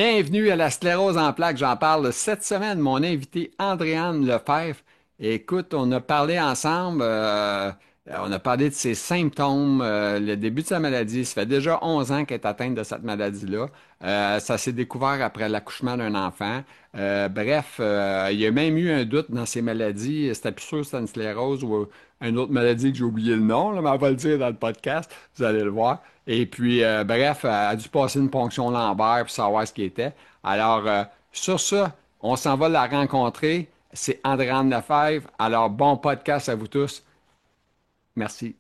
Bienvenue à la sclérose en plaques. J'en parle cette semaine. Mon invité Andréane Lefebvre. Écoute, on a parlé ensemble, on a parlé de ses symptômes, le début de sa maladie. Ça fait déjà 11 ans qu'elle est atteinte de cette maladie-là. Ça s'est découvert après l'accouchement d'un enfant. Il y a même eu un doute dans ses maladies. C'était plus sûr que c'était une sclérose ou une autre maladie que j'ai oublié le nom, là, mais on va le dire dans le podcast. Vous allez le voir. Et puis, elle a dû passer une ponction lombaire pour savoir ce qui était. Alors, sur ça, on s'en va la rencontrer. C'est Andréane Lefebvre. Alors, bon podcast à vous tous. Merci.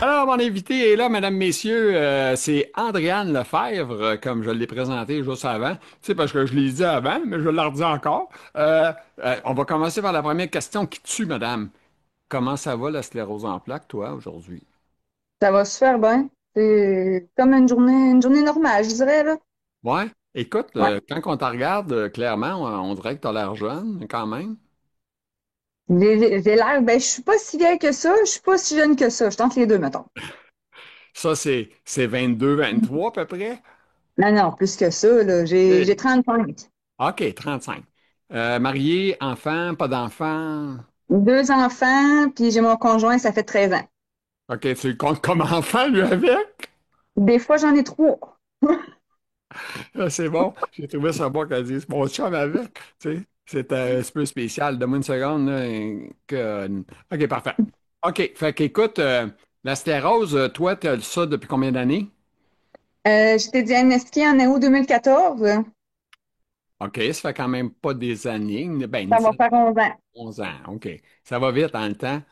Alors, mon invité est là, mesdames, messieurs. C'est Andréane Lefebvre, comme je l'ai présenté juste avant. Tu sais, parce que je l'ai dit avant, mais je le redis encore. On va commencer par la première question qui tue, madame. Comment ça va, la sclérose en plaques, toi, aujourd'hui? Ça va super bien. C'est comme une journée normale, je dirais, là. Ouais. Écoute, Ouais. quand on te regarde, clairement, on dirait que tu as l'air jeune, quand même. J'ai l'air, ben, je suis pas si vieille que ça, je suis pas si jeune que ça. Je tente les deux, mettons. Ça, c'est 22, 23 à peu près. Non, non, plus que ça, là. J'ai OK, 35. OK, 35. Marié, enfant, pas d'enfant. Deux enfants, puis j'ai mon conjoint, ça fait 13 ans. OK, tu le comptes comme enfant, lui, avec? Des fois, j'en ai trois. Ah, c'est bon. J'ai trouvé ça bon qu'elle dise mon chum avec. Tu sais, c'est un petit peu spécial. Donne-moi une seconde, là, OK, parfait. OK, fait qu'écoute, la sclérose, toi, tu as ça depuis combien d'années? J'étais diagnostiquée en août 2014. OK, ça fait quand même pas des années, ben une Ça va dizaine, faire 11 ans. 11 ans. OK. Ça va vite dans le temps.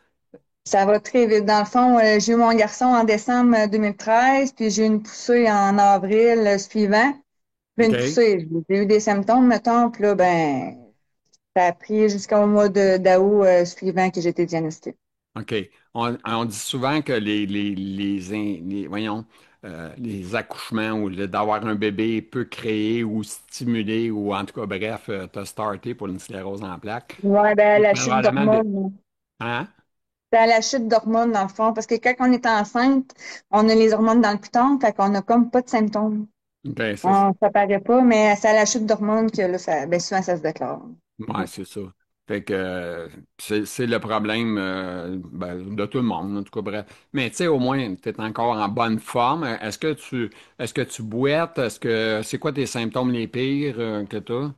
Ça va très vite. Dans le fond, j'ai eu mon garçon en décembre 2013, puis j'ai eu une poussée en avril suivant. Puis une OK. poussée, j'ai eu des symptômes, mettons, puis là, ben, ça a pris jusqu'au mois d'août suivant que j'ai été diagnostiquée. OK. On dit souvent que voyons, les accouchements ou d'avoir un bébé peut créer ou stimuler ou en tout cas, bref, te starter pour une sclérose en plaques. Ouais, ben, Et la chute probablement d'hormones. hein? C'est à la chute d'hormones, dans le fond, parce que quand on est enceinte, on a les hormones dans le piton, fait qu'on a comme pas de symptômes. Ben, c'est ça. Ça paraît pas, mais c'est à la chute d'hormones que là, ben, souvent, ça se déclare. Ouais, c'est ça. Fait que c'est le problème ben, de tout le monde, en tout cas, bref. Mais tu sais, au moins, tu es encore en bonne forme. Est-ce que tu boites? C'est quoi tes symptômes les pires que tu as?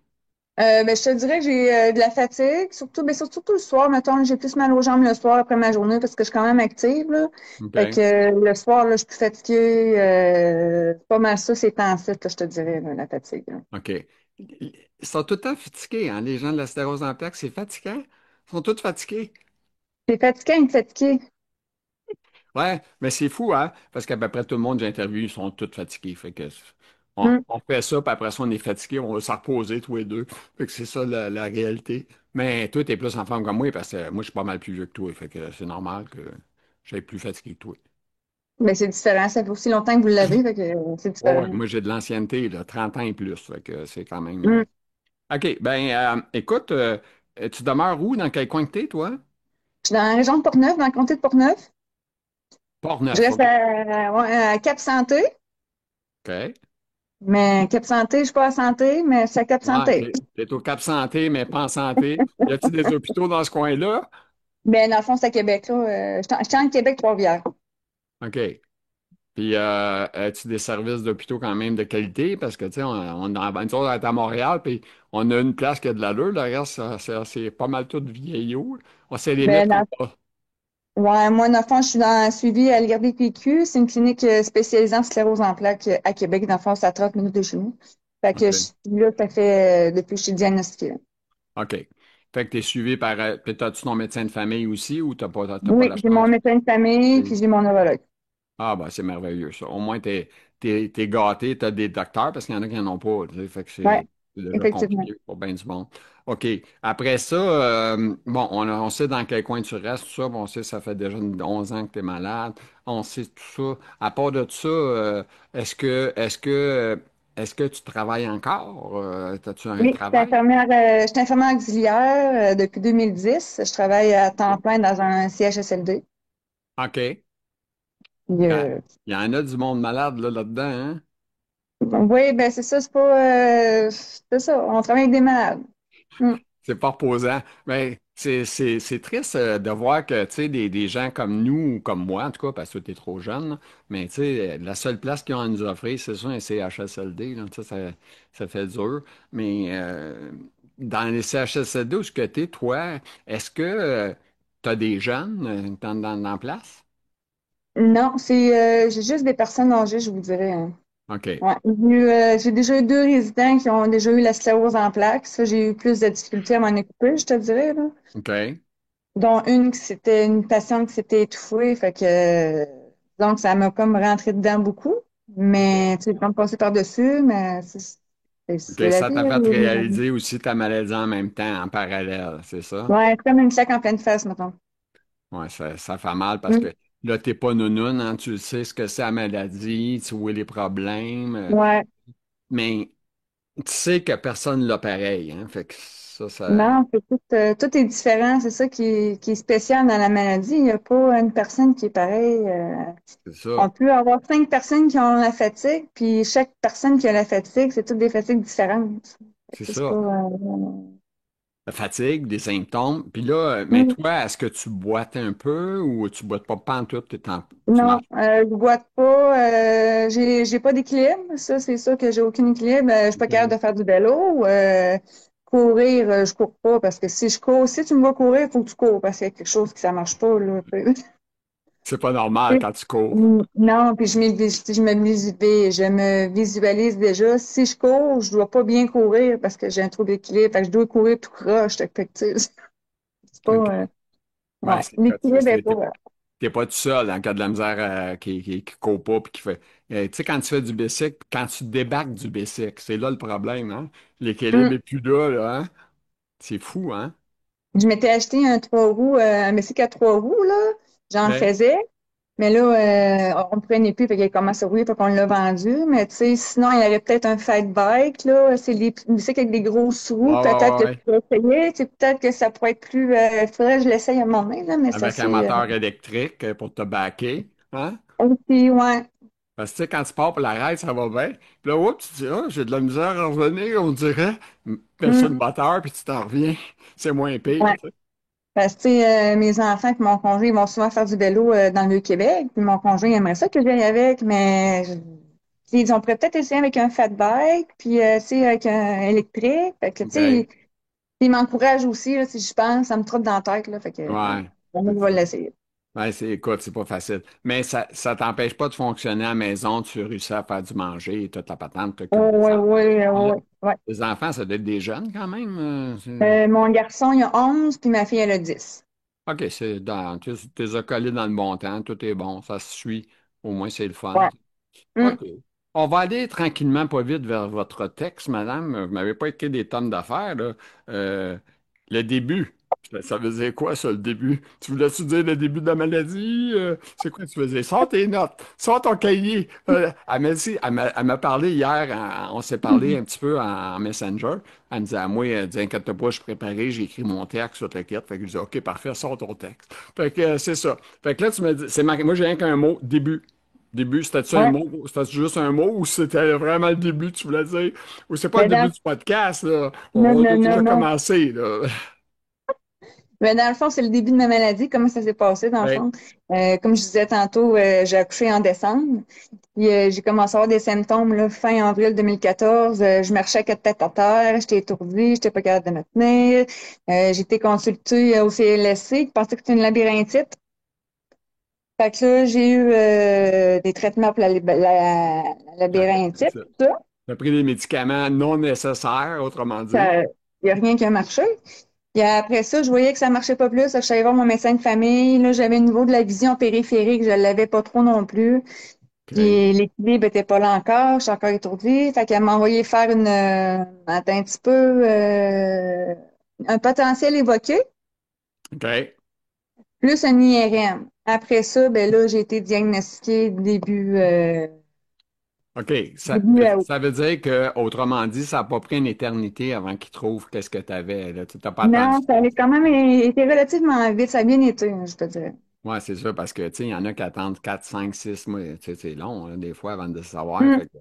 Ben, je te dirais que j'ai de la fatigue, surtout le soir, mettons, j'ai plus mal aux jambes le soir après ma journée parce que je suis quand même active, là. Fait que OK. le soir, là, je suis plus fatiguée. C'est pas mal ça, c'est temps-ci, là, je te dirais, là, la fatigue, là. OK. Ils sont tout le temps fatigués, hein, les gens de la sclérose en plaques, c'est fatigant. Ils sont tous fatigués. T'es fatiguée, une fatiguée. Ouais, mais c'est fou, hein, parce qu'à peu près tout le monde que j'ai interviewé, ils sont tous fatigués. Fait que Hmm. on fait ça, puis après ça, on est fatigué, on va se reposer tous les deux. Fait que c'est ça la réalité. Mais toi, t'es plus en forme que moi, parce que moi, je suis pas mal plus vieux que toi. Fait que c'est normal que j'aille plus fatigué que toi. Ben, c'est différent. Ça fait aussi longtemps que vous l'avez, fait que c'est Oh, ouais, différent. moi, j'ai de l'ancienneté, là, 30 ans et plus. Fait que c'est quand même. Hmm. OK, ben, écoute, tu demeures où, dans quel coin que t'es, toi? Je suis dans la région de Portneuf, dans le comté de Portneuf. Je Port-Neuf, reste OK. ouais, à Cap-Santé, OK. mais Cap-Santé, je suis pas à Santé, mais c'est à Ouais, Cap-Santé. t'es au Cap Santé, mais pas en santé. Y a-t-il des hôpitaux dans ce coin-là? Ben, dans le fond, c'est à Québec, là. Je suis en Québec, Trois-Rivières. OK. Puis, as-tu des services d'hôpitaux quand même de qualité? Parce que, tu sais, nous autres, on est à Montréal, puis on a une place qui a de l'allure. Le reste, c'est pas mal tout vieillot. On sait les Ben, mettre dans comme ça. Ouais, moi, dans le fond, je suis dans suivi à l'IRDPQ. C'est une clinique spécialisée en sclérose en plaques à Québec. Dans le fond, c'est à 30 minutes de chez nous. Fait que je OK. suis là, ça fait depuis que je suis diagnostiquée, là. OK. Fait que t'es suivi par. Puis, t'as-tu ton médecin de famille aussi ou t'as pas Oui, la j'ai mon chance? médecin de famille, puis j'ai mon neurologue. Ah, ben, c'est merveilleux, ça. Au moins, t'es gâté, t'as des docteurs, parce qu'il y en a qui n'en ont pas. Tu sais, fait que Ouais, c'est déjà effectivement. compliqué pour bien du monde. OK. Après ça, bon, on sait dans quel coin tu restes, tout ça. Bon, on sait que ça fait déjà 11 ans que tu es malade. On sait tout ça. À part de ça, est-ce que tu travailles encore? As-tu un Oui, travail? je suis infirmière auxiliaire depuis 2010. Je travaille à temps plein dans un CHSLD. OK. Puis, Il y en a du monde malade là-dedans, hein? oui, ben c'est ça, c'est ça, on travaille avec des malades. Mm. C'est pas reposant. Mais c'est triste de voir que, tu sais, des gens comme nous ou comme moi, en tout cas, parce que tu es trop jeune, là, mais tu sais, la seule place qu'ils ont à nous offrir, c'est ça, un CHSLD, là, ça fait dur. Mais dans les CHSLD où ce que tu es, toi, est-ce que tu as des jeunes dans la place? Non, j'ai juste des personnes âgées, je vous dirais, hein. OK. Ouais. J'ai déjà eu deux résidents qui ont déjà eu la sclérose en plaques. Ça, j'ai eu plus de difficultés à m'en occuper, je te dirais, là. OK. Dont une qui c'était une patiente qui s'était étouffée, fait que donc ça m'a comme rentré dedans beaucoup. OK. Mais tu sais, comme passer par-dessus, mais OK. c'est la Ça vie, t'a là, fait réaliser aussi ta maladie en même temps, en parallèle, c'est ça? Ouais, c'est comme une claque en pleine face, mettons. Ouais, ça fait mal parce Mm. que là, t'es pas nounoun, hein, tu sais ce que c'est la maladie, tu vois les problèmes, Ouais. mais tu sais que personne l'a pareil, hein, fait que Non, tout est différent. C'est ça qui est spécial dans la maladie. Il n'y a pas une personne qui est pareille. c'est On ça, peut avoir cinq personnes qui ont la fatigue, puis chaque personne qui a la fatigue, c'est toutes des fatigues différentes. Fait c'est que c'est pas, ça. La fatigue, des symptômes, puis là, mais Mm. toi, est-ce que tu boites un peu ou tu boites pas pantoute, tu Non, marches? je boite pas. J'ai pas d'équilibre. Ça, c'est sûr que j'ai aucun équilibre. Je suis pas capable OK. de faire du vélo. Courir, je cours pas parce que si tu me vois courir, il faut que tu cours parce qu'il y a quelque chose qui ça marche pas là. C'est pas normal quand tu cours. Non, puis je me visualise déjà. Si je cours, je dois pas bien courir parce que j'ai un trouble d'équilibre. Fait que je dois courir tout croche. Fait que, tu sais, c'est pas, OK. Ben, ouais, l'équilibre est pas. t'es pas tout seul en cas de la misère qui court pas puis qui fait. Tu sais, quand tu fais du bicycle, quand tu débarques du bicycle, c'est là le problème, hein? L'équilibre Hum. est plus là, hein? C'est fou, hein? Je m'étais acheté un trois roues, un bicycle à trois roues, là. J'en OK. faisais. Mais là, on ne prenait plus, fait qu'il commence à rouler, fait qu'on l'a vendu. Mais tu sais, sinon, il y aurait peut-être un fat bike, là. C'est les bicycles avec des grosses Ouais, roues. Peut-être ouais, que je ouais. pourrais essayer. Tu sais, peut-être que ça pourrait être plus. Faudrait que je l'essaye à un moment donné, là, mais ça, Avec un c'est. moteur électrique pour te baquer, hein? Aussi, ouais. Parce que tu sais, quand tu pars pour la raid, ça va bien. Puis là, oups, tu dis, ah, j'ai de la misère à revenir, on dirait. Sur le Hum, moteur, puis tu t'en reviens. C'est moins pire, ouais. tu sais. Parce que, tu sais, mes enfants et mon conjoint, ils vont souvent faire du vélo dans le Québec. Puis mon conjoint aimerait ça que j'aille avec, mais ils ont pourrait peut-être essayer avec un fat bike, puis tu sais, avec un électrique. Fait que, tu sais, OK. ils m'encouragent aussi, là, si je pense, ça me trotte dans la tête, là. Fait que, Ouais. on C'est va ça. l'essayer. Ouais, écoute, c'est pas facile. Mais ça t'empêche pas de fonctionner à la maison, tu réussis à faire du manger et toute la patente, t'occupes Oh, des oui, enfants. oui, Puis là, oui, oui. les enfants, ça doit être des jeunes quand même. Mon garçon, il a 11, puis ma fille, elle a 10. OK, tu les as collés dans le bon temps, tout est bon, ça se suit. Au moins, c'est le fun. Ouais. Hum. OK. On va aller tranquillement, pas vite, vers votre texte, madame. Vous m'avez pas écrit des tonnes d'affaires, là. Euh, le début. Ça veut dire quoi, ça, le début? Tu voulais-tu dire le début de la maladie? C'est quoi tu faisais? Sors tes notes, sors ton cahier. Elle m'a parlé hier, on s'est parlé un petit peu en Messenger. Elle me disait à moi, elle dit, inquiète pas, je suis préparé, j'ai écrit mon texte sur ta quête. Fait que je dis, OK, parfait, sors ton texte. Fait que c'est ça. Fait que là, tu me dis, c'est marqué, moi, j'ai rien qu'un mot, début. Début, c'était-tu un Ouais. mot? C'était juste un mot ou c'était vraiment le début, tu voulais dire? Ou c'est pas le Mais début du podcast, là? non, On a non, non, déjà non. commencé, là. Mais dans le fond, c'est le début de ma maladie. Comment ça s'est passé, dans le Ouais. fond? Comme je disais tantôt, j'ai accouché en décembre. Puis, j'ai commencé à avoir des symptômes là, fin avril 2014. Je marchais quatre têtes à terre, j'étais étourdie, j'étais pas capable de me tenir. J'ai été consultée au CLSC qui pensait que c'était une labyrinthite. Fait que là, j'ai eu des traitements pour la Ah, c'est labyrinthite, ça. tout ça. T'as pris des médicaments non nécessaires, autrement dit. Il n'y a rien qui a marché. Puis après ça, je voyais que ça marchait pas plus. Je suis allée voir mon médecin de famille. Là, j'avais au niveau de la vision périphérique, je l'avais pas trop non plus. OK. Puis l'équilibre était pas là encore. Je suis encore étourdie. Fait qu'elle m'a envoyé faire attends un petit peu, un potentiel évoqué, OK. plus un IRM. Après ça, ben là, j'ai été diagnostiquée OK. début août. Ça veut dire que, autrement dit, ça n'a pas pris une éternité avant qu'ils trouvent qu'est-ce que tu avais, là. Tu n'as pas attendu Non, ça trop. avait quand même été relativement vite. Ça a bien été, je te dirais. Ouais, c'est ça, parce que, tu sais, il y en a qui attendent 4, 5, 6 mois. Tu sais, c'est long, hein, des fois, avant de savoir. Mm. Fait que,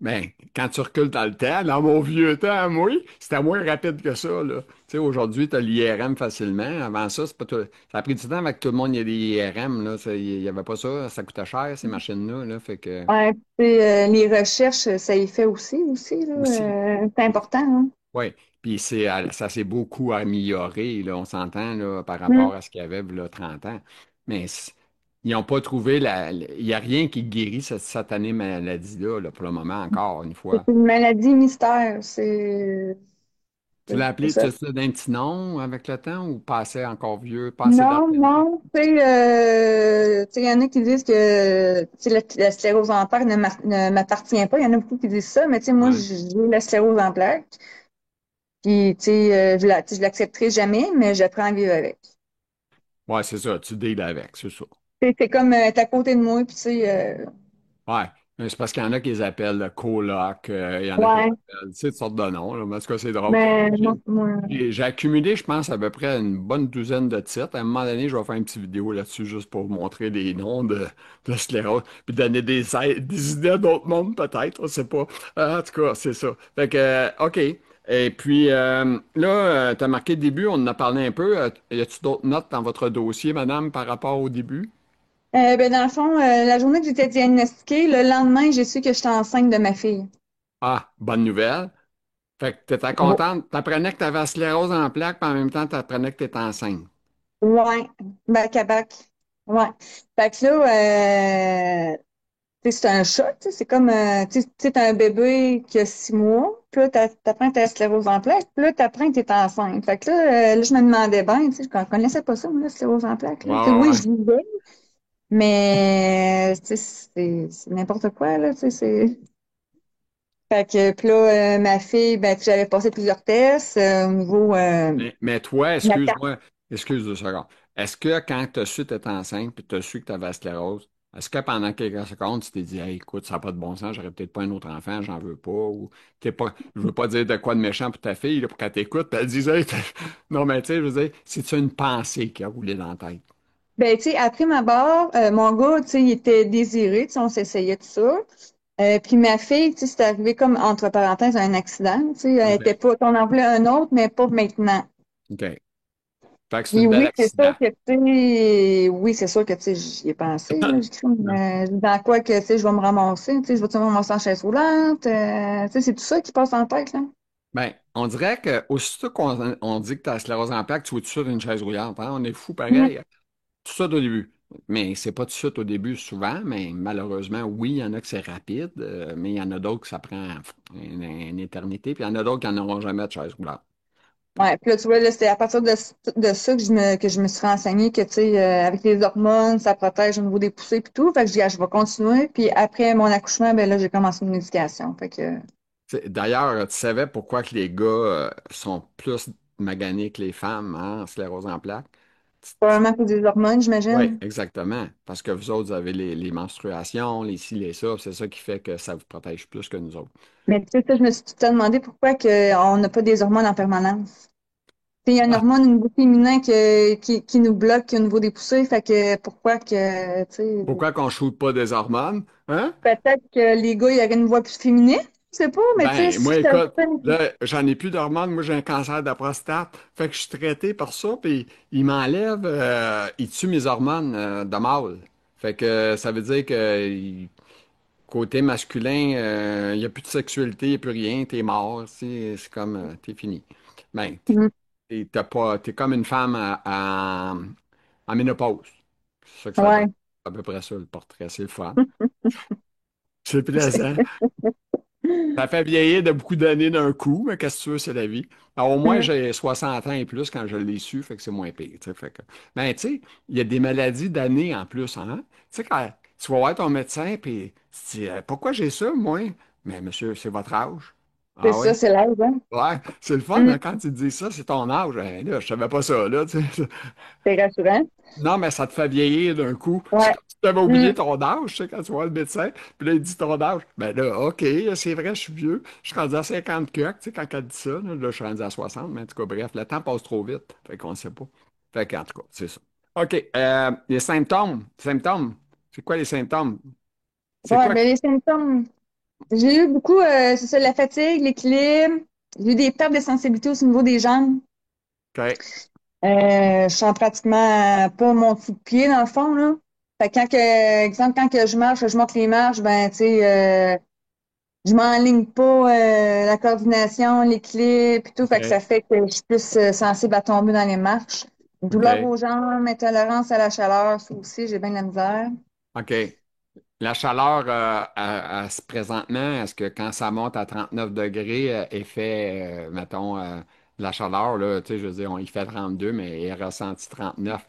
ben, quand tu recules dans le temps, dans mon vieux temps, moi, c'était moins rapide que ça, là. Tu sais, aujourd'hui, tu as l'IRM facilement. Avant ça, c'est pas tout... ça a pris du temps avec tout le monde, il y a des IRM, là. Il n'y avait pas ça coûtait cher, ces machines-là, là. Fait que, Ouais, puis, les recherches, ça y fait aussi, là. aussi. C'est important, hein. Oui, puis ça s'est beaucoup amélioré, là, on s'entend là, par Mm. rapport à ce qu'il y avait là, 30 ans. Mais ils n'ont pas trouvé il n'y a rien qui guérit cette satanée maladie-là, là, pour le moment encore, une C'est fois. une maladie mystère, c'est Tu l'as c'est appelé, tu ça. as ça d'un petit nom avec le temps ou passé encore vieux, passé Non, d'appel? non, tu sais, il y en a qui disent que, tu sais, la sclérose en plaques ne m'appartient pas. Il y en a beaucoup qui disent ça, mais tu sais, moi, Ouais, j'ai la sclérose en plaques. Puis, tu sais, tu sais, je l'accepterai jamais, mais j'apprends à vivre avec. ouais, c'est ça, tu deals avec, c'est ça. C'est comme, t'es à côté de moi, puis tu sais, Ouais, mais c'est parce qu'il y en a qui les appellent le coloc, il y en a qui les ouais, appellent, tu sais, toutes sortes de noms, là, mais en tout cas, c'est drôle. mais J'ai moi, j'ai accumulé, je pense, à peu près une bonne douzaine de titres. À un moment donné, je vais faire une petite vidéo là-dessus juste pour vous montrer les noms de sclérose, puis donner des idées à d'autres mondes, peut-être, on sait pas. En tout cas, c'est ça. Fait que, OK. Et puis, là, tu as marqué début, on en a parlé un peu. Y a-t-il d'autres notes dans votre dossier, madame, par rapport au début? ben, dans le fond, la journée que j'étais diagnostiquée, le lendemain, j'ai su que j'étais enceinte de ma fille. Ah, bonne nouvelle. Fait que t'étais contente, t'apprenais que t'avais la sclérose en plaques, puis en même temps, t'apprenais que t'étais enceinte. Ouais, bac à bac. Ouais. Fait que là, tu sais, c'est un choc, tu sais, c'est comme, tu sais, t'as un bébé qui a 6 mois, puis là, t'apprends que t'as la sclérose en plaques, puis là, t'apprends que t'es enceinte. Fait que là, je me demandais bien, tu sais, je connaissais pas ça, moi, la sclérose en plaques, Ouais, là. Tu sais, ouais, oui, ouais. je lisais, mais, tu sais, c'est n'importe quoi, là, tu sais, c'est... Fait que, puis là, ma fille, ben, tu sais, j'avais passé plusieurs tests au niveau Mais toi, de la carte. excuse-moi, excuse 2 secondes. Est-ce que quand tu as su que tu étais enceinte puis tu as su que tu avais la sclérose, est-ce que pendant quelques secondes, tu t'es dit, hey, écoute, ça n'a pas de bon sens, j'aurais peut-être pas un autre enfant, j'en veux pas, ou t'es pas, je veux pas dire de quoi de méchant pour ta fille, là, pour qu'elle t'écoute, puis elle dise, hey, non, mais tu sais, je veux dire, c'est-tu une pensée qui a roulé dans la tête? Ben, tu sais, après ma barre, mon gars, tu sais, il était désiré, tu sais, on s'essayait de ça. Puis ma fille, tu sais, c'est arrivé comme, entre parenthèses, un accident, tu sais, elle était OK. pas, on en voulait un autre, mais pas maintenant. OK. Fait que c'est Puis un bel oui, c'est sûr accident. que, tu sais, oui, c'est sûr que, tu sais, j'y ai pensé, là, j'écris, dans quoi que, tu sais, je vais me ramasser, tu sais, je vais-tu me ramasser en chaise roulante, tu sais, c'est tout ça qui passe en tête, là. Ben, on dirait que aussitôt qu'on on dit que tu as la sclérose en plaques, tu vois tout de suite une chaise roulante. Hein? On est fou Mm. pareil. Tout ça au début. Mais c'est pas tout de suite au début souvent, mais malheureusement, oui, il y en a que c'est rapide, mais il y en a d'autres que ça prend une éternité, puis il y en a d'autres qui n'en auront jamais de chaise roulante. Fait que, Ouais, puis là, tu vois, là, c'est à partir de ça que je me suis renseignée que, tu sais, avec les hormones, ça protège au niveau des poussées et tout. Fait que je dis, ah, je vais continuer. Puis après mon accouchement, ben là, j'ai commencé une médication. Fait que, d'ailleurs, tu savais pourquoi que les gars sont plus maganés que les femmes, hein, en sclérose en plaques? probablement pour des hormones, Oui, j'imagine. exactement. Parce que vous autres, vous avez les menstruations, les ci, les ça, puis c'est ça qui fait que ça vous protège plus que nous autres. Mais tu sais, ça, je me suis tout le temps demandé pourquoi on n'a pas des hormones en permanence. Tu sais, il y a une Ah, hormone au niveau féminin qui nous bloque au niveau des poussées. Fait que pourquoi que, tu sais, pourquoi qu'on ne shoot pas des hormones? Hein? peut-être que les gars, il y aurait une voix plus féminine. Je sais pas, mais tu sais, Ben, moi, si ça écoute, fait... là, j'en ai plus d'hormones. Moi, j'ai un cancer de la prostate. Fait que je suis traité par ça, puis il m'enlève, il tue mes hormones de mâle. Fait que ça veut dire que côté masculin, il n'y a plus de sexualité, il n'y a plus rien, t'es mort. C'est comme, t'es fini. Ben, t'as pas, t'es comme une femme en ménopause. C'est ça que ça donne. Ouais. À peu près ça, le portrait. C'est le fun. C'est plaisant. Ça fait vieillir de beaucoup d'années d'un coup, mais qu'est-ce que tu veux, c'est la vie. Alors, au moins, Mm. j'ai 60 ans et plus quand je l'ai su, fait que c'est moins pire. Tu sais, fait que... Ben, tu sais, il y a des maladies d'années en plus, hein? Tu sais, quand tu vas voir ton médecin, puis tu dis, pourquoi j'ai ça, moi? Mais monsieur, c'est votre âge. C'est Ah ça, oui? c'est l'âge, hein? Ouais, c'est le fun, Mm. hein, quand tu te dis ça, c'est ton âge. Ben, là, je savais pas ça, là, tu sais. C'est rassurant. Non, mais ça te fait vieillir d'un coup. C'est Ouais. comme si tu avais oublié Mm. ton âge, tu sais, quand tu vois le médecin, puis là, il dit ton âge. Ben là, OK, c'est vrai, je suis vieux. Je suis rendu à 50 cuecs, tu sais, quand elle dit ça, là, je suis rendu à 60, mais en tout cas, bref, le temps passe trop vite. Fait qu'on ne sait pas. Fait qu'en tout cas, c'est ça. OK. Les symptômes. Symptômes. C'est quoi les symptômes? C'est Ouais, quoi? ben les symptômes. J'ai eu beaucoup, c'est ça, la fatigue, l'équilibre. J'ai eu des pertes de sensibilité au niveau des jambes. OK. Je sens pratiquement pas mon petit pied dans le fond, là. Fait que exemple, quand que je marche, je monte les marches, ben, tu sais, je m'enligne pas la coordination, l'équilibre et tout. Fait que ça OK. fait que je suis plus sensible à tomber dans les marches. Douleur OK. aux jambes, intolérance à la chaleur, ça aussi, j'ai bien de la misère. OK. La chaleur, présentement, est-ce que quand ça monte à 39 degrés, effet, mettons, de la chaleur, là, tu sais, je veux dire, il fait 32, mais il est ressenti 39.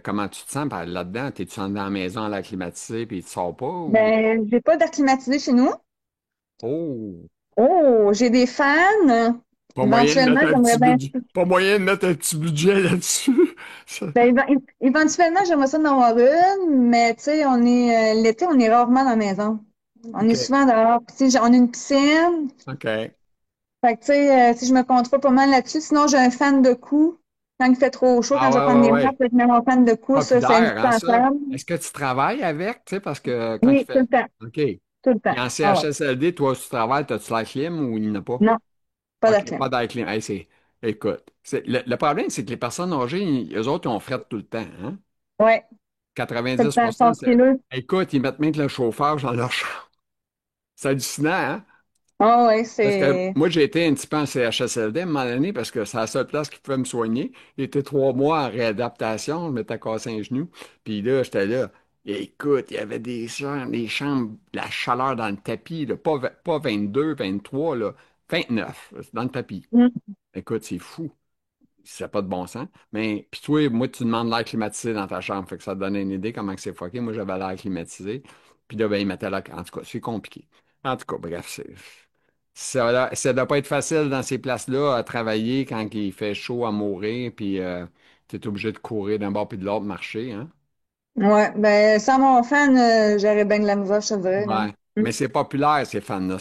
Comment tu te sens là-dedans? T'es-tu dans la maison à la climatisée puis tu sors pas ou? Ben, j'ai pas d'air climatisé chez nous. Oh! Oh, j'ai des fans. Pas moyen de Éventuellement, mettre un j'aimerais petit bien. budget. Pas moyen de mettre un petit budget là-dessus. Ça- Ben, éventuellement, j'aimerais ça en avoir une, mais tu sais, l'été, on est rarement dans la maison. On est OK. souvent dehors. Puis, tu sais, on a une piscine. OK. Fait que, tu sais, si je me compte pas mal là-dessus. Sinon, j'ai un fan de cou. Quand il fait trop chaud, quand Ah je vais ouais, prendre ouais, des marches, ouais. je mets mon fan de cou. Ça, c'est Populaire, hein, ça? indispensable. Est-ce que tu travailles avec, tu sais, parce que quand il Oui, tout fait. le temps. OK. Tout le Puis temps. en Ah ouais. CHSLD, toi, tu travailles, as-tu la clim ou il n'y en a pas? Non, pas de OK, pas clim. d'air clim. Hey, écoute, le problème, c'est que les personnes âgées, eux autres, ils ont fret tout le temps. Hein? Ouais, tout le temps. Ils 90%, sont c'est. frileux. Écoute, ils mettent même le chauffage dans leur chambre. C'est hallucinant, hein? Ah ouais, Parce que c'est. moi, j'ai été un petit peu en CHSLD à un moment donné parce que c'est la seule place qui pouvait me soigner. J'étais 3 mois en réadaptation, je m'étais cassé un genou. Puis là, j'étais là. Et écoute, il y avait des chambres, la chaleur dans le tapis, là, pas 22, 23, là, 29, dans le tapis. Mm. Écoute, c'est fou. Ça n'a pas de bon sens. Mais, puis toi, moi, tu demandes l'air climatisé dans ta chambre. Fait que ça te donne une idée comment que c'est fucké. Moi, j'avais l'air climatisé. Puis là, ben, ils mettaient l'air. En tout cas, c'est compliqué. En tout cas, bref, ça doit pas être facile dans ces places-là à travailler quand il fait chaud à mourir. Puis tu es obligé de courir d'un bord puis de l'autre, marcher, hein? Ouais, ben, sans mon fan, j'aurais bien de la misère, je te dirais, là. Ouais. Mais c'est populaire, ces fans-là.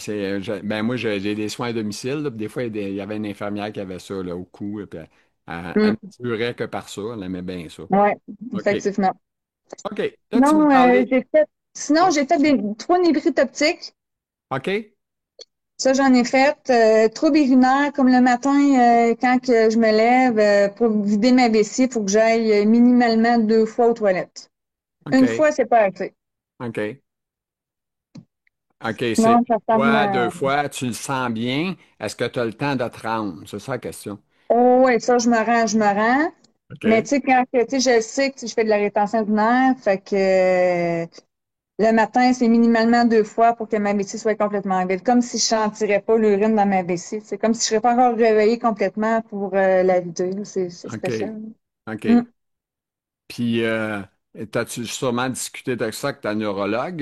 Ben moi, j'ai des soins à domicile, là, puis des fois, il y avait une infirmière qui avait ça là, au cou. Puis elle Mm. ne jurait que par ça. Elle aimait bien ça. Ouais, OK. effectivement. OK. Là, tu m'as Non, parlé. sinon, j'ai fait trois nébrites optiques. OK? Ça, j'en ai fait. Troubles urinaires, comme le matin, quand que je me lève, pour vider ma vessie, il faut que j'aille minimalement 2 fois aux toilettes. Une OK. fois, c'est pas assez. OK. OK. C'est Sinon, ça ressemble fois, à... 2 fois, tu le sens bien. Est-ce que tu as le temps de te rendre? C'est ça la question. Oh, ouais, ça, je me rends, je me rends. Mais OK. tu sais, quand que, tu sais, je sais que tu sais, je fais de la rétention urinaire, fait que le matin, c'est minimalement 2 fois pour que ma vessie soit complètement vide. Comme si je sentirais pas l'urine dans ma vessie. C'est comme si je serais pas encore réveillée complètement pour la vider, là. C'est OK. spécial. Mm. OK. Puis, t'as-tu sûrement discuté de ça avec ta neurologue?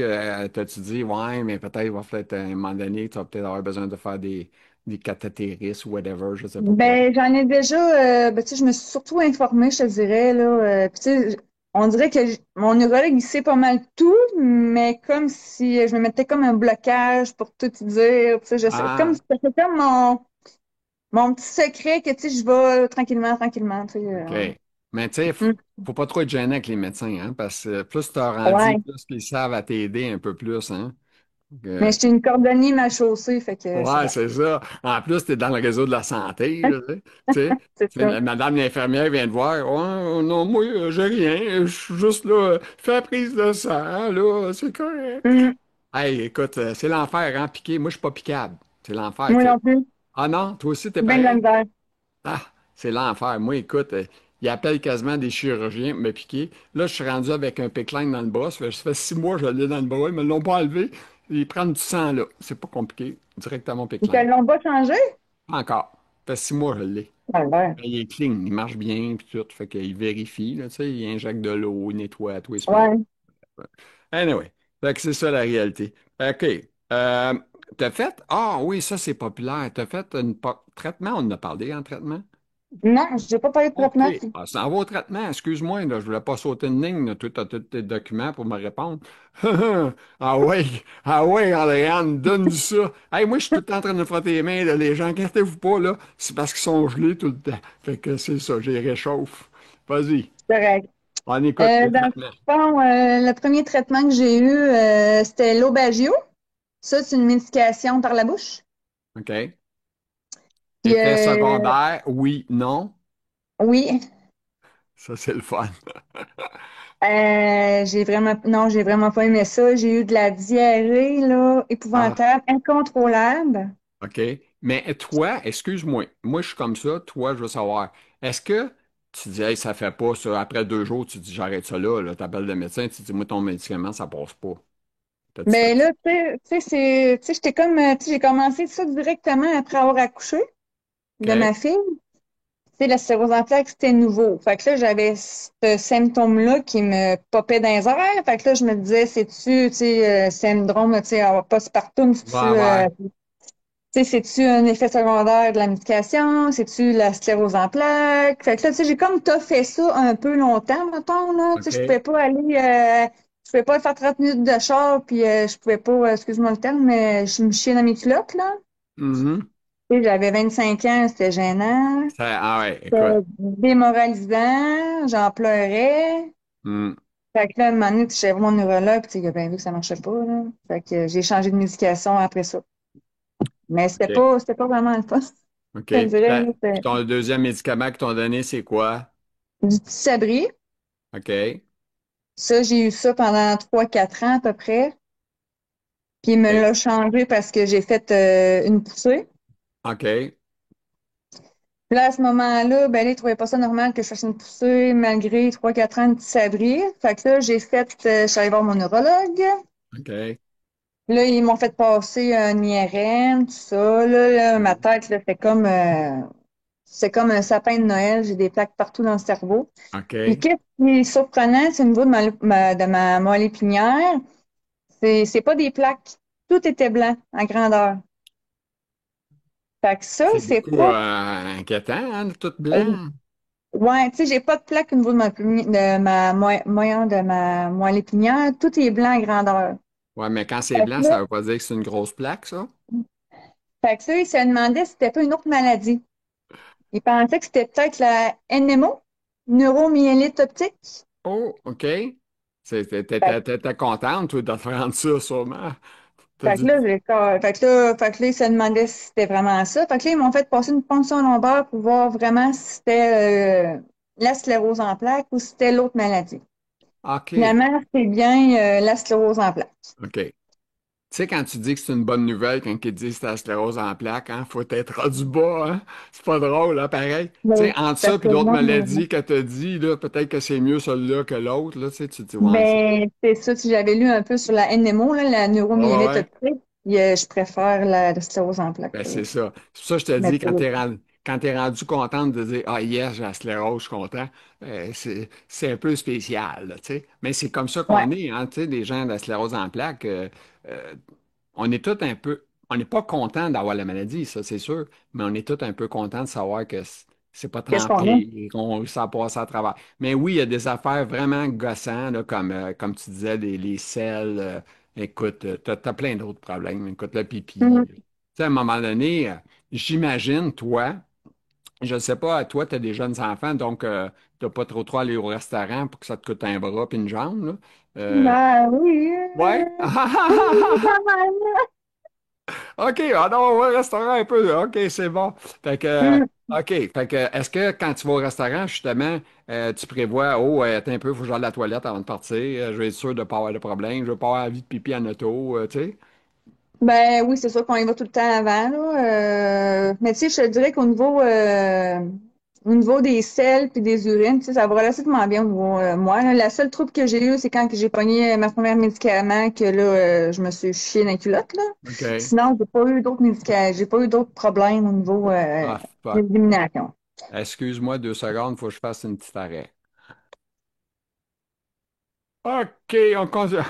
T'as-tu dit, ouais, mais peut-être il va falloir à un moment donné, tu vas peut-être avoir besoin de faire des cathétérismes ou whatever, je sais pas quoi. Ben, j'en ai déjà, ben, tu sais, je me suis surtout informée, je te dirais, là. Puis, tu sais, on dirait que mon neurologue, il sait pas mal tout, mais comme si je me mettais comme un blocage pour tout te dire. Tu sais, comme Ah, si c'était comme mon petit secret que, tu sais, je vais tranquillement, tranquillement, tu sais. OK. Mais tu sais, Mm. faut pas trop être gêné avec les médecins, hein, parce que plus t'as rendu, Ouais. plus ils savent à t'aider un peu plus, hein. Mais Euh, j'étais une cordonnier mal chaussée, fait que c'est ouais, bon. c'est ça. En plus, tu es dans le réseau de la santé, là, tu sais. C'est ça. Madame l'infirmière vient te voir. Ouais, non, moi, j'ai rien. Je suis juste là, fais la prise de sang, là, c'est correct. Mm. Hey, écoute, c'est l'enfer, hein, piquer. Moi, je suis pas piquable. C'est l'enfer, Moi tu sais. non plus. Ah non, toi aussi, t'es J'ai bien de la pareil? misère. Ah, c'est l'enfer. Moi, écoute, ils appellent quasiment des chirurgiens pour me piquer. Là, je suis rendu avec un pickline dans le bras. Ça fait 6 mois que je l'ai dans le bras. Ils me l'ont pas enlevé. Ils prennent du sang, là. C'est pas compliqué. Directement Ils te pickline. l'ont pas changé? Pas encore. Ça fait 6 mois que je l'ai. Ah ouais. Il est clean, il marche bien, puis tout. Fait qu'il vérifie, là, tu sais, il injecte de l'eau, il nettoie tous les semaines. Ouais. Anyway, fait que c'est ça la réalité. OK. Euh, t'as fait? Ah oui, ça c'est populaire. T'as fait un traitement, on en a parlé en traitement? Non, j'ai pas parlé de OK. traitement. Ah, ça en va au traitement, excuse-moi, là, je voulais pas sauter une ligne, là. Toi, t'as tous tes documents pour me répondre. Ah ouais, Andréane, donne-nous ça. Hey, moi, je suis tout le temps en train de me frotter les mains, là, les gens, inquiétez-vous pas, là, c'est parce qu'ils sont gelés tout le temps. Fait que c'est ça, je les réchauffe. Vas-y. C'est correct. On écoute les Dans le traitements. fond, le premier traitement que j'ai eu, c'était l'Aubagio. Ça, c'est une médication par la bouche. OK. Puis, Effet secondaire, oui, non. oui, Ça, c'est le fun. non, j'ai vraiment pas aimé ça. J'ai eu de la diarrhée, là, Ah, épouvantable, incontrôlable. OK. Mais toi, excuse-moi, moi je suis comme ça, toi, je veux savoir, est-ce que tu dis, hey, ça fait pas ça, après 2 jours, tu dis, j'arrête ça là, tu appelles le médecin, tu dis, moi, ton médicament, ça passe pas. T'as-tu fait Ben ça? là, j'étais comme, tu sais, j'ai commencé ça directement après avoir accouché de OK? ma fille. Tu sais, la sclérose en plaques, c'était nouveau. Fait que là, j'avais ce symptôme-là qui me popait dans les oreilles. Fait que là, je me disais, c'est-tu, tu sais, syndrome, tu sais, postpartum, Ouais, ouais. tu sais, c'est-tu un effet secondaire de la médication? C'est-tu la sclérose en plaques? Fait que là, tu sais, j'ai comme fait ça un peu longtemps, mettons, là. Tu sais, je OK. pouvais pas aller, je pouvais pas faire 30 minutes de char, puis je pouvais pas, excuse-moi le terme, mais je me chiais dans mes culottes, là. Mhm. Tu sais, j'avais 25 ans, c'était gênant. Ah ouais, écoute. C'était démoralisant, j'en pleurais. Hmm. Fait que là, un moment donné, tu sais, j'avais mon neurologue, puis tu sais, il a bien vu que ça marchait pas, là. Fait que j'ai changé de médication après ça. Mais OK. c'était pas vraiment le fun. OK. Je te dirais, là, Puis c'était ton deuxième médicament qu'ils t'ont donné, c'est quoi? du Tissabri. OK. Ça, j'ai eu ça pendant 3 4 ans à peu près. Puis il me OK. l'a changé parce que j'ai fait une poussée. OK. Puis là, à ce moment-là, ben, là, ils trouvaient pas ça normal que je fasse une poussée malgré 3 4 ans de Tissabri. Fait que là, je suis allée voir mon neurologue. OK. Là, ils m'ont fait passer un IRM, tout ça. Là, ma tête, là, c'est comme un sapin de Noël. J'ai des plaques partout dans le cerveau. Puis, OK. qu'est-ce qui est surprenant, c'est au niveau de de ma moelle épinière. C'est pas des plaques. Tout était blanc, en grandeur. Fait que ça, C'est c'est beaucoup pas. inquiétant, hein, tout euh, blanc. Ouais, tu sais, j'ai pas de plaques au niveau de de ma moelle épinière. Tout est blanc en grandeur. Ouais, mais quand c'est Fait que blanc, là, ça veut pas dire que c'est une grosse plaque, ça? fait que ça, ils se demandaient si c'était pas une autre maladie. Ils pensaient que c'était peut-être la NMO, neuromyélite optique. Oh, OK. Fait, T'étais contente, toi, de te rendre ça, sûrement. T'as fait que dit, là, fait que là, ils se demandaient si c'était vraiment ça. Fait que là, ils m'ont fait passer une ponction lombaire pour voir vraiment si c'était la sclérose en plaques ou si c'était l'autre maladie. OK. Finalement, c'est bien la sclérose en plaques. OK. Tu sais, quand tu dis que c'est une bonne nouvelle, quand ils disent que c'est la sclérose en plaques, hein, faut être du bas, hein? C'est pas drôle, là, pareil. Tu sais, Mais, entre parce ça que puis l'autre moi, maladie que t'as dit, là, peut-être que c'est mieux celle-là que l'autre, là, tu sais, tu te dis, ouais, c'est... ben, c'est ça, si j'avais lu un peu sur la NMO, là, la Ouais, ouais, neuromyélite ouais. optique, je préfère la sclérose en plaques. Ben, c'est ça. C'est pour ça que je te Mais dis, pour- quand t'es rendu contente de dire, ah, yes, j'ai la sclérose, je suis content, c'est un peu spécial, là, tu sais. Mais c'est comme ça ouais. qu'on est, hein, tu sais, des gens de la sclérose en plaques. Euh, on est tous un peu, on n'est pas content d'avoir la maladie, ça, c'est sûr, mais on est tous un peu content de savoir que c'est pas Qu'est-ce qu'on a? trempé et qu'on réussit à passer à travers. Mais oui, il y a des affaires vraiment gossantes, là, comme tu disais, les selles. Écoute, t'as plein d'autres problèmes. Écoute, le pipi. Tu Mhm. sais, à un moment donné, j'imagine, toi, je ne sais pas, toi, tu as des jeunes enfants, donc tu n'as pas trop aller au restaurant pour que ça te coûte un bras puis une jambe, là. Euh, Ben oui. ouais? Oui, quand même. OK, ah non, ouais, restaurant un peu. OK, c'est bon. Fait que, Mm. OK, fait que, est-ce que quand tu vas au restaurant, justement, tu prévois, oh, attends un peu, il faut que j'aille à la toilette avant de partir, je vais être sûr de ne pas avoir de problème, je ne veux pas avoir envie de pipi en auto, tu sais? Ben oui, c'est sûr qu'on y va tout le temps avant, là. Mais tu sais, je te dirais au niveau des selles puis des urines, tu sais, ça va relativement bien au niveau moi. Là. La seule trouble que j'ai eue, c'est quand que j'ai pogné ma première médicament que là, je me suis chiée dans la culotte, là. OK. Sinon, j'ai pas eu d'autres médicaments, j'ai pas eu d'autres problèmes au niveau Ah, fuck. d'élimination. Excuse-moi 2 secondes, il faut que je fasse une petite arrêt. OK, on continue.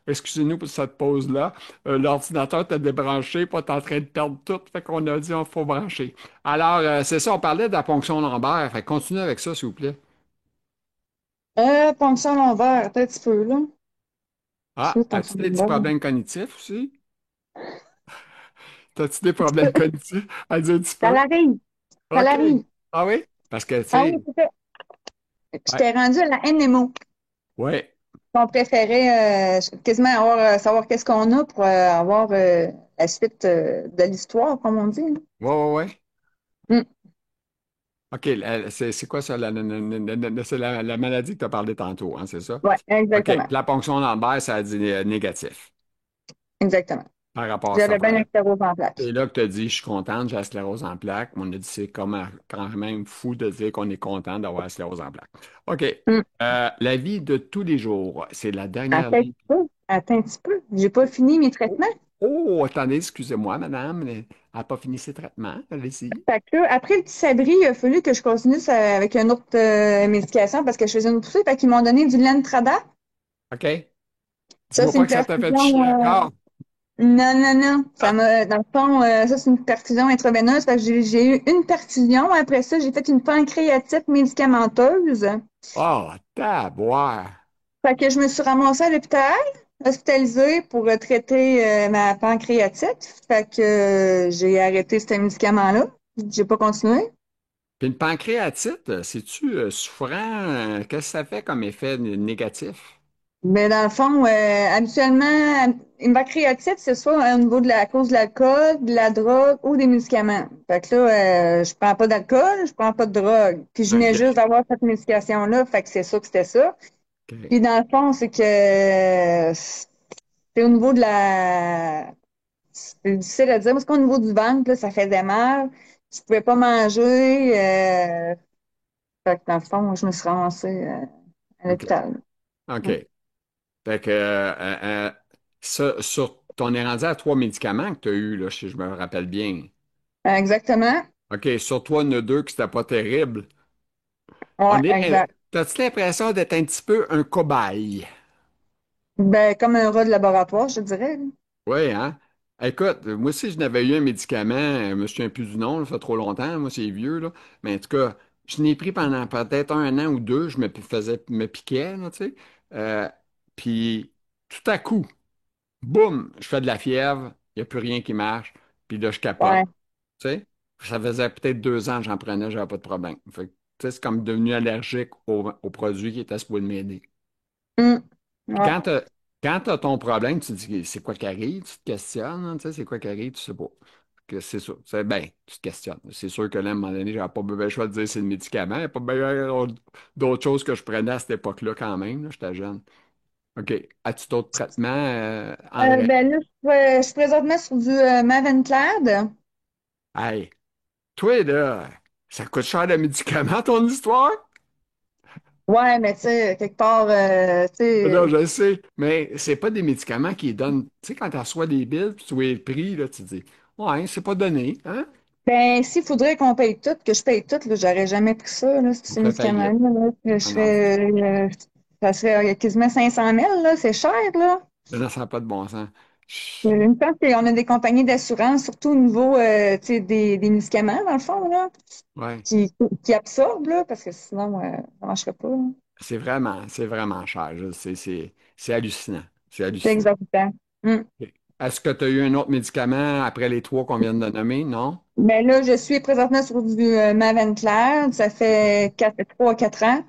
Excusez-nous pour cette pause-là. L'ordinateur t'a débranché, pas t'es en train de perdre tout, fait qu'on a dit on faut brancher. Alors, c'est ça, on parlait de la ponction lombaire, fait continue avec ça, s'il vous plaît. Ponction lombaire, attends un petit peu, là. Ah, C'est as-tu ponction des petits lombaire. problèmes cognitifs aussi? T'as-tu des problèmes cognitifs? À dire un petit Ça peu. l'arrive, ça OK. l'arrive. Ah oui? Parce que, tu Ah oui, sais, c'est ça. Ouais. J'étais rendue à la NMO. Ouais. On préférait quasiment savoir qu'est-ce qu'on a pour avoir la suite de l'histoire, comme on dit, hein. Ouais, ouais, ouais. Mm. OK. C'est quoi ça? C'est la maladie que tu as parlé tantôt, hein, c'est ça? Ouais, OK. exactement. La ponction lombaire, ça a dit négatif Exactement. par rapport à cet J'avais bien affaire-là. une sclérose en plaques. Et là que tu as dit, je suis contente, j'ai la sclérose en plaques. On a dit, c'est quand même fou de dire qu'on est content d'avoir la sclérose en plaques. OK. Mm. La vie de tous les jours, c'est la dernière Attends un vie. petit peu. Attends un petit peu. J'ai pas fini mes Oh, traitements. oh, attendez, excusez-moi, madame. Elle n'a pas fini ses traitements. Allez-y. Fait que là, après le petit sabri, il a fallu que je continue ça avec une autre médication parce que je faisais une poussée. Fait qu'ils m'ont donné du Lentrada. OK? Ça, Dis-moi c'est pas une que ça t'a fait perfusion. chier encore. Non, non, non. Ah, Dans le fond, ça, c'est une perfusion intraveineuse. Fait que j'ai eu une perfusion. Après ça, j'ai fait une pancréatite médicamenteuse. oh, taboire. Fait que je me suis ramassée à l'hôpital, hospitalisée pour traiter ma pancréatite. Fait que j'ai arrêté ce médicament-là. J'ai pas continué. Puis une pancréatite, c'est-tu souffrant? Qu'est-ce que ça fait comme effet négatif? Mais dans le fond, habituellement, une pancréatite, c'est soit au niveau de la cause de l'alcool, de la drogue ou des médicaments. Fait que là, je prends pas d'alcool, je prends pas de drogue. Puis je venais juste OK. d'avoir cette médication-là, fait que c'est sûr que c'était ça. OK. Puis dans le fond, c'est que c'est au niveau de la... C'est difficile à dire, parce qu'au niveau du ventre, là, ça faisait mal. Je pouvais pas manger. Fait que dans le fond, je me suis ramassée à OK. l'hôpital. OK. Mm. Fait que ça, t'en es rendu à 3 médicaments que tu as eu, là, si je me rappelle bien. Exactement. OK, sur toi, il y en a deux que c'était pas terrible. Ouais, exact. T'as-tu l'impression d'être un petit peu un cobaye? Ben, comme un rat de laboratoire, je dirais, là. Oui, hein? Écoute, moi aussi, je n'avais eu un médicament, je me souviens plus du nom, là, ça fait trop longtemps, moi, c'est vieux, là. Mais en tout cas, je n'ai pris pendant peut-être un an ou deux, me piquais, là, tu sais. Euh, Puis, tout à coup, boum, je fais de la fièvre, il n'y a plus rien qui marche, puis là, je capote, Ouais. tu sais. Ça faisait peut-être 2 ans que j'en prenais, j'avais pas de problème. Fait que, tu sais, c'est comme devenu allergique au produit qui était supposé m'aider. Mm. Puis Ouais. quand t'as ton problème, tu te dis, c'est quoi qui arrive? Tu te questionnes, hein, tu sais, c'est quoi qui arrive? Tu sais pas. Que c'est ça. Ben, tu te questionnes. C'est sûr que là, à un moment donné, j'avais pas bien le choix de dire c'est le médicament. Il n'y a pas bien d'autres choses que je prenais à cette époque-là quand même, là, j'étais jeune. OK. As-tu d'autres traitements, André? Ben là, je suis présentement sur du Mavenclad. Hey, toi, là, ça coûte cher le médicament, ton histoire? Ouais, mais tu sais, quelque part, tu Non, sais, je le sais, mais c'est pas des médicaments qui donnent. Tu sais, quand tu reçois des billes, puis tu vois le prix, là, tu te dis, ouais, c'est pas donné, hein? ben, s'il faudrait qu'on paye tout, que je paye tout, là, j'aurais jamais pris ça, là, On ces fait faillite. médicaments-là, là. Je Ah non, serais, ça serait quasiment 500 000, là, c'est cher, là. là, ça n'a pas de bon sens. Il me semble qu'on a des compagnies d'assurance, surtout au niveau, tu sais, des médicaments, dans le fond, là, Ouais, qui, qui absorbent, là, parce que sinon, ça marcherait pas, là. c'est vraiment cher. C'est hallucinant. C'est C'est hallucinant. exorbitant. Mm. OK. Est-ce que tu as eu un autre médicament après les trois qu'on vient de nommer? Non? Ben là, je suis présentement sur du Mavenclad. Ça fait 3 4 ans.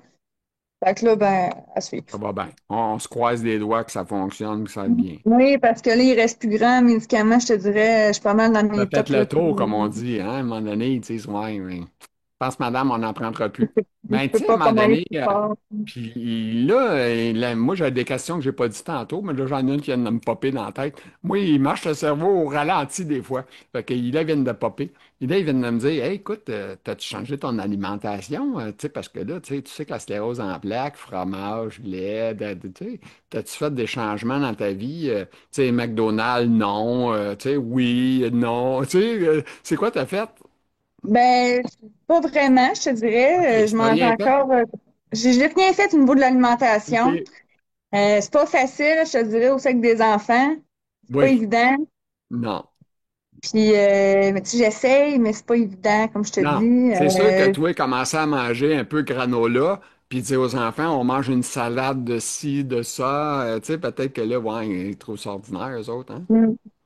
Fait que là, ben, à Ça suivre. va bien. On se croise les doigts que ça fonctionne, que ça va bien. Oui, parce que là, il reste plus grand médicament. Je te dirais, je suis pas mal dans Ça mes fait top, le là. tour, comme on dit, hein? À un moment donné, ils disent, ouais, ouais. Je pense, madame, on n'en prendra plus. Je Ben, tu peux sais, à un pas moment comme aller donné, plus fort. puis là, moi, j'ai des questions que j'ai pas dit tantôt, mais là, j'en ai une qui vient de me popper dans la tête. Moi, il marche le cerveau au ralenti des fois. Fait que là, ils viennent de popper. Et là, ils viennent de me dire, hey, écoute, t'as-tu changé ton alimentation? Tu sais, parce que là, tu sais que la sclérose en plaques, fromage, lait, tu sais, t'as-tu fait des changements dans ta vie? Tu sais, McDonald's, non. Tu sais, oui, non. Tu sais, c'est quoi t'as fait? Ben, pas vraiment, je te OK, dirais. Je c'est mange rien fait? encore. J'ai rien fait au niveau de l'alimentation. OK. C'est pas facile, je te dirais, aussi avec des enfants. C'est pas Oui, évident. non. Puis, mais tu sais, j'essaye, mais c'est pas évident, comme je te Non, dis. c'est sûr que toi, commencer à manger un peu granola, puis dire aux enfants, on mange une salade de ci, de ça, tu sais, peut-être que là, ouais, ils trouvent ça ordinaire, eux autres, hein?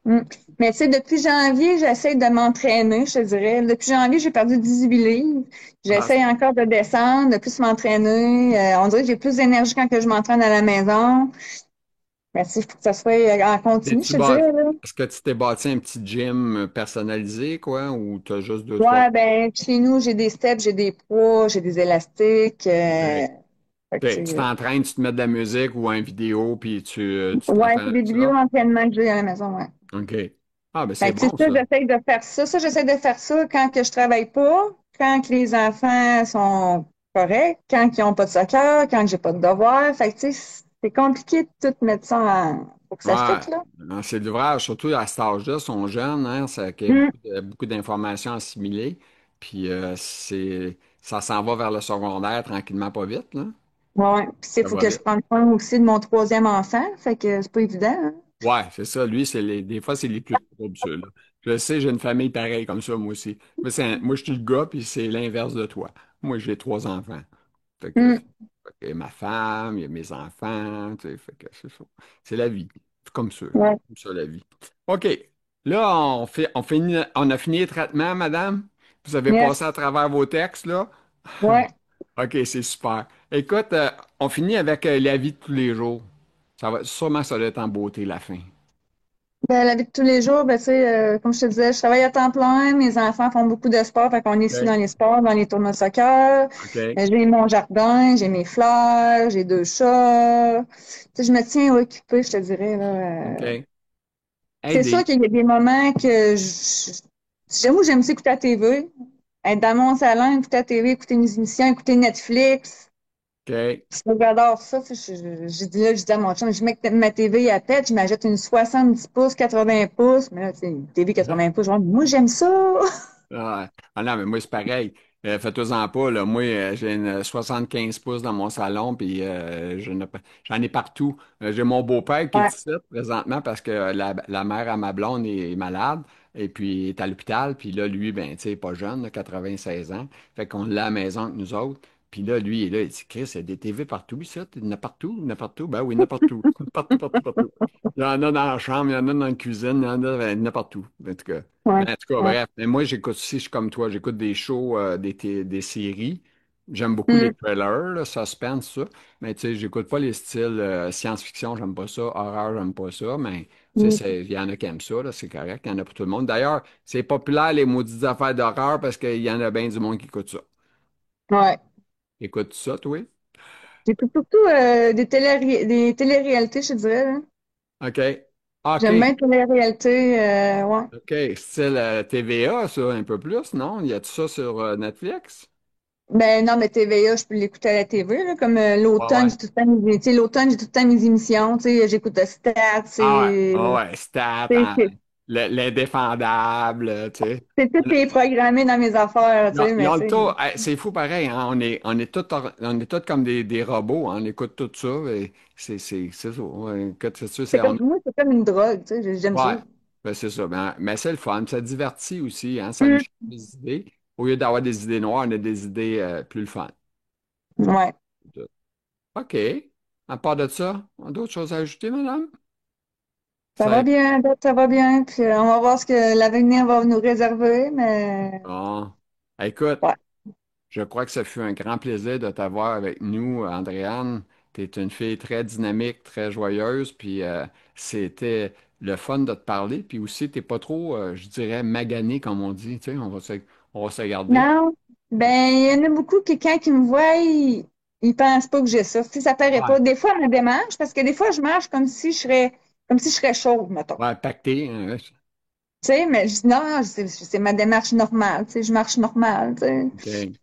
Mm. Mais tu sais, depuis janvier, j'essaie de m'entraîner, je te dirais. Depuis janvier, j'ai perdu 18 livres. Ah, J'essaie encore de descendre, de plus m'entraîner. On dirait que j'ai plus d'énergie quand que je m'entraîne à la maison. Mais tu sais, il faut que ça soit en continu, je t'es-tu te bâ- dirais, là. Est-ce que tu t'es bâti un petit gym personnalisé, quoi, ou t'as juste deux, trois... Ouais, ben, chez nous, j'ai des steps, j'ai des poids, j'ai des élastiques. OK. Fait que, tu OK. Tu sais, t'entraînes, tu te mets de la musique ou une vidéo, puis tu ouais, t'entraînes c'est avec des vidéos ça? d'entraînement que j'ai à la maison, ouais. OK. Ah, ben c'est Fait que, tu sais, bon, ça, ça. j'essaie de faire ça. Ça, j'essaie de faire ça quand que je travaille pas, quand que les enfants sont corrects, quand ils ont pas de soccer, quand que j'ai pas de devoirs. Fait que, tu sais, c'est compliqué de tout mettre ça pour que ça Ouais. fitte, là. Non, c'est de l'ouvrage, surtout à cet âge-là, ils sont jeunes, hein, ça qu'il y a Mm. beaucoup d'informations assimilées, puis ça s'en va vers le secondaire tranquillement, pas vite, là. Ouais. Puis, il Ça faut va que je vite. prenne soin aussi de mon troisième enfant. Fait que c'est pas évident, hein. Ouais, c'est ça. Lui, des fois, c'est les plus troubles, ceux-là. Je sais, j'ai une famille pareille comme ça, moi aussi. Moi, je suis le gars, puis c'est l'inverse de toi. Moi, j'ai trois enfants. Fait que, Mm. fait que ma femme, il y a mes enfants, tu sais, fait que c'est ça. C'est la vie. C'est comme ça. Ouais. Comme ça, la vie. OK. Là, on a fini les traitements, madame. Vous avez passé à Yes. travers vos textes, là. Ouais. OK, c'est super. Écoute, on finit avec la vie de tous les jours. Sûrement, ça doit être en beauté, la fin. Ben, la vie de tous les jours, ben, tu sais, comme je te disais, je travaille à temps plein, mes enfants font beaucoup de sport, fait qu'on est ici OK. dans les sports, dans les tournois de soccer. OK. J'ai mon jardin, j'ai mes fleurs, j'ai deux chats. Tu sais, je me tiens occupée, je te dirais, là. OK. Hey, C'est sûr qu'il y a des moments que j'aime ça écouter la TV, être dans mon salon, écouter la TV, écouter mes émissions, écouter Netflix. OK. J'adore ça. Je dis à mon chum, je mets ma TV à tête, je m'achète une 70 pouces, 80 pouces. Mais là, c'est une TV 80 pouces. Genre, moi, j'aime ça. Ah, ah non, mais moi, c'est pareil. Faites-en pas, là. Moi, j'ai une 75 pouces dans mon salon, puis j'en ai partout. J'ai mon beau-père qui est Ouais. ici présentement parce que la mère à ma blonde est malade, et puis est à l'hôpital. Puis là, lui, ben, tu sais, pas jeune, là, 96 ans. Fait qu'on l'a à la maison avec nous autres. Puis là, lui, il est là, il dit, Chris, il y a des TV partout, ça. Il y en a partout, il y en a partout. Ben oui, il y en a partout. Partout, partout, partout. Il y en a dans la chambre, il y en a dans la cuisine, il y en a partout. En tout cas. Ouais. Mais en tout cas, Ouais. bref. Mais moi, j'écoute aussi, je suis comme toi, j'écoute des shows, des séries. J'aime beaucoup les Mm. thrillers, là, suspense, ça. Mais tu sais, j'écoute pas les styles science-fiction, j'aime pas ça. Horreur, j'aime pas ça. Mais tu sais, Mm. il y en a qui aiment ça, là, c'est correct. Il y en a pour tout le monde. D'ailleurs, c'est populaire, les maudites affaires d'horreur, parce qu'il y en a bien du monde qui écoute ça. Ouais. Écoute ça, toi? J'écoute surtout des téléréalités, je te dirais, là. OK. OK. J'aime bien les téléréalités, ouais. OK. Style TVA, ça, un peu plus, non? Y a-tu ça sur Netflix? Ben non, mais TVA, je peux l'écouter à la TV, là, comme Ouais, l'automne, ouais. j'ai tout le temps tu sais, l'automne, j'ai tout le temps mes émissions, tu sais, j'écoute Stats, Ah ouais, stats, c'est, c'est l'indéfendable, tu sais. c'est tout qui est programmé dans mes affaires, tu sais, Ils mais ont tu le sais, taux, c'est fou pareil, hein. On est tous comme des robots, hein. On écoute tout ça, et c'est ça. Ouais, écoute, c'est sûr, c'est comme, moi, c'est comme une drogue, tu sais, j'aime ça. ouais, ben, c'est ça. Mais c'est le fun, ça divertit aussi, hein. Ça nous Hum. change des idées. Au lieu d'avoir des idées noires, on a des idées plus le fun. Ouais, OK. À part de ça, d'autres choses à ajouter, madame? ça Ça, va bien, Beth, ça va bien, puis on va voir ce que l'avenir va nous réserver, mais bon. Écoute, ouais. je crois que ça fut un grand plaisir de t'avoir avec nous, Andréane. Tu es une fille très dynamique, très joyeuse, puis c'était le fun de te parler. Puis aussi, t'es pas trop, je dirais, magané, comme on dit. Tu sais, on va se garder. Non, ben, il y en a beaucoup qui, quand ils me voient, ils pensent pas que j'ai ça. Tu sais, ça paraît Ouais. pas. Des fois, à ma démarche, parce que des fois, je marche comme si je serais chaude, mettons. Ouais, pacté, hein, Tu sais, mais je dis non, c'est ma démarche normale. Tu sais, je marche normal, tu sais. OK.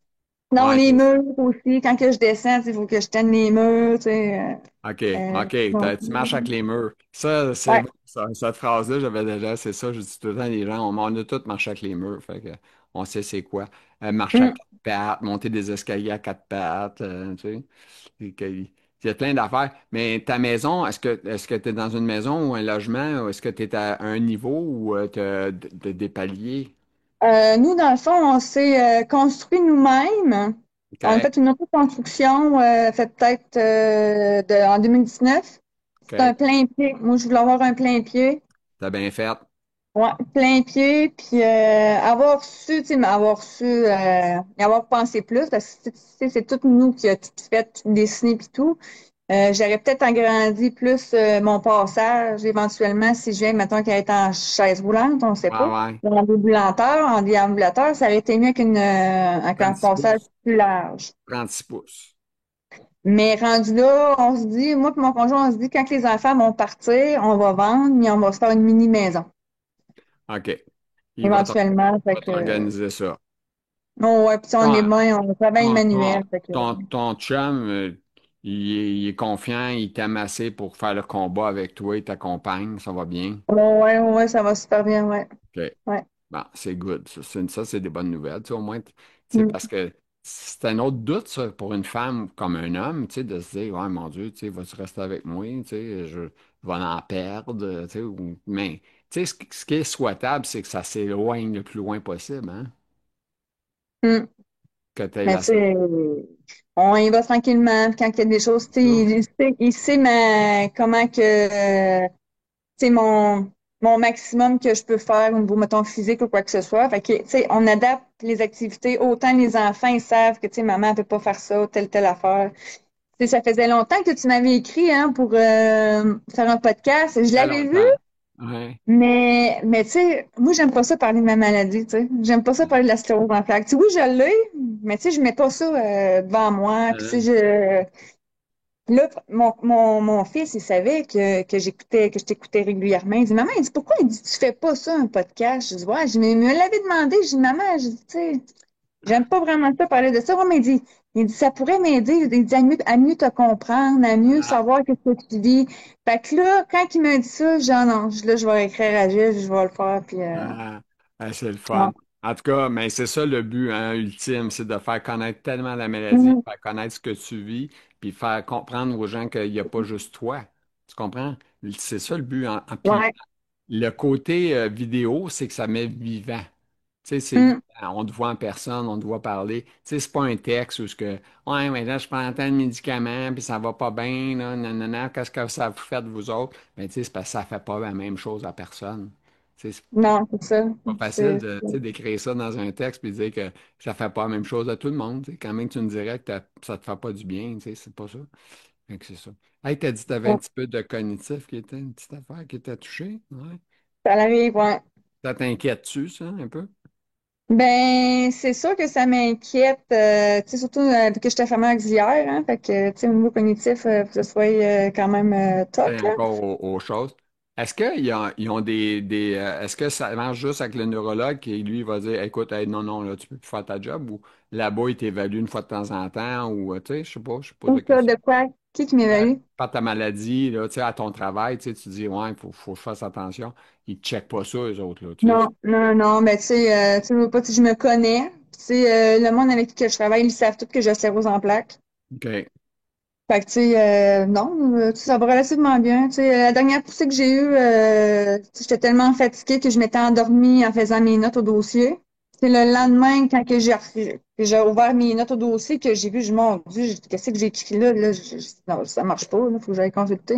Non, Ouais, les murs aussi, quand que je descends, il faut que je tienne les murs, tu sais. OK, OK, Ouais. tu marches avec les murs. Ça, c'est Ouais. bon, cette phrase-là, j'avais déjà, c'est ça, je dis tout le temps, les gens, on a tous marché avec les murs, fait que on sait c'est quoi. Marcher à Mm. quatre pattes, monter des escaliers à quatre pattes, tu sais. Il y a plein d'affaires. Mais ta maison, est-ce que tu es dans une maison ou un logement, ou est-ce que tu es à un niveau ou tu as des paliers? Nous, dans le fond, on s'est construit nous-mêmes. On a OK, fait une autoconstruction, fait peut-être en 2019. C'est un OK, plein pied. Moi, je voulais avoir un plein pied. t'as bien fait. Ouais, plein pied, puis avoir su, tu sais, mais avoir su, y avoir pensé plus, parce que tu sais, c'est tout nous qui a tout fait, tout dessiné puis tout. J'aurais peut-être agrandi plus mon passage éventuellement si je viens, mettons, qu'à être en chaise roulante, on ne sait Ouais, pas. ouais. Ou en déambulateur, ça aurait été mieux avec un 36 passage pouces. plus large. 36 pouces. Mais rendu là, on se dit, moi et mon conjoint, on se dit, quand les enfants vont partir, on va vendre, et on va se faire une mini maison, OK. Il éventuellement. Fait va que, t'organiser ça. oh, ouais, puis on est Ton, bien, on travaille ton, ton, manuel. Fait que, ton chum, il est confiant, il t'aime assez pour faire le combat avec toi, il t'accompagne, ça va bien. oh, ouais, ouais, ça va super bien, ouais. OK. Ouais. Bon, c'est good. Ça, c'est des bonnes nouvelles. Tu sais, au moins, tu sais, Mm. parce que c'est un autre doute, ça, pour une femme comme un homme, tu sais, de se dire, ouais, mon Dieu, tu sais, vas-tu rester avec moi? Tu sais, je vais en perdre, tu sais, mais, tu sais, ce qui est souhaitable, c'est que ça s'éloigne le plus loin possible, hein? Mm. Que tu aies Mais la tu sais, on y va tranquillement. Puis quand il y a des choses, tu sais, ça. il sait comment que, tu sais, mon maximum que je peux faire au niveau, mettons, physique ou quoi que ce soit. Fait que, tu sais, on adapte les activités. Autant les enfants, ils savent que, tu sais, maman, elle peut pas faire ça, telle affaire. Tu sais, ça faisait longtemps que tu m'avais écrit, hein, pour faire un podcast. Je Très l'avais vu, longtemps. Ouais. mais tu sais, moi, j'aime pas ça parler de ma maladie, tu sais. J'aime pas ça parler de la sclérose en plaques. Tu sais, oui, je l'ai, mais tu sais, je mets pas ça devant moi. Puis, tu sais, Euh, là, mon fils, il savait que je t'écoutais régulièrement. Il dit, maman, il dit, pourquoi? Il dit, tu fais pas ça, un podcast? Je dis, ouais, mais il me l'avait demandé. Je dis, maman, je dis, tu sais, j'aime pas vraiment ça parler de ça. Ouais, mais il dit, ça pourrait m'aider. Il dit, à mieux te comprendre, à mieux ah, savoir ce que tu vis. Fait que là, quand il m'a dit ça, genre, non, là, je vais écrire à Gilles, je vais le faire, puis, ah, c'est le ouais. fun. En tout cas, mais c'est ça le but, hein, ultime, c'est de faire connaître tellement la maladie, Mhm. faire connaître ce que tu vis, puis faire comprendre aux gens qu'il n'y a pas juste toi. Tu comprends? C'est ça le but. Puis Ouais. le côté vidéo, c'est que ça met vivant. Tu sais, c'est Mhm. vivant. On te voit en personne, on te voit parler. Tu sais, c'est pas un texte où ce que ouais, mais là, je prends tant de médicaments, puis ça va pas bien, là, nanana, qu'est-ce que ça vous fait de vous autres? Mais tu sais, c'est parce que ça fait pas la même chose à personne. Tu sais, c'est Non, c'est ça. pas facile C'est, de, tu sais, d'écrire ça dans un texte puis de dire que ça fait pas la même chose à tout le monde. Tu sais. Quand même, tu me dirais que ça te fait pas du bien, tu sais, c'est pas ça. Fait que c'est ça. Hey, t'as dit que t'avais un petit peu de cognitif qui était une petite affaire qui était touchée. Ouais. ça arrive, ouais. Ça t'inquiète-tu, ça, un peu? Ben, c'est sûr que ça m'inquiète, tu sais, surtout que j'étais infirmière auxiliaire, hein, fait que, tu sais, au niveau cognitif, faut que ce soit quand même C'est toc, là. encore aux choses. Est-ce qu'ils ont est-ce que ça marche juste avec le neurologue qui, lui, va dire, écoute, hey, non, non, là, tu peux plus faire ta job ou là-bas, il t'évalue une fois de temps en temps ou, tu sais, je sais pas, je pose Ou la ça, question. de quoi? Qui m'évalue? Par ta maladie, là, tu sais, à ton travail, tu sais, tu dis, ouais, il faut que je fasse attention. Ils ne checkent pas ça, eux autres, là, tu sais. Non, non, non, ben, tu sais, veux pas, tu sais, je me connais. Tu sais, le monde avec qui que je travaille, ils savent tous que j'ai la sclérose en plaques. OK. Fait que, tu sais, non, tu sais, ça va relativement bien. Tu sais, la dernière poussée que j'ai eue, tu sais, j'étais tellement fatiguée que je m'étais endormie en faisant mes notes au dossier. C'est le lendemain, quand que j'ai ouvert mes notes au dossier, que j'ai vu, mon Dieu, qu'est-ce que j'ai écrit là? Là, non, ça marche pas, là, faut que j'aille consulter.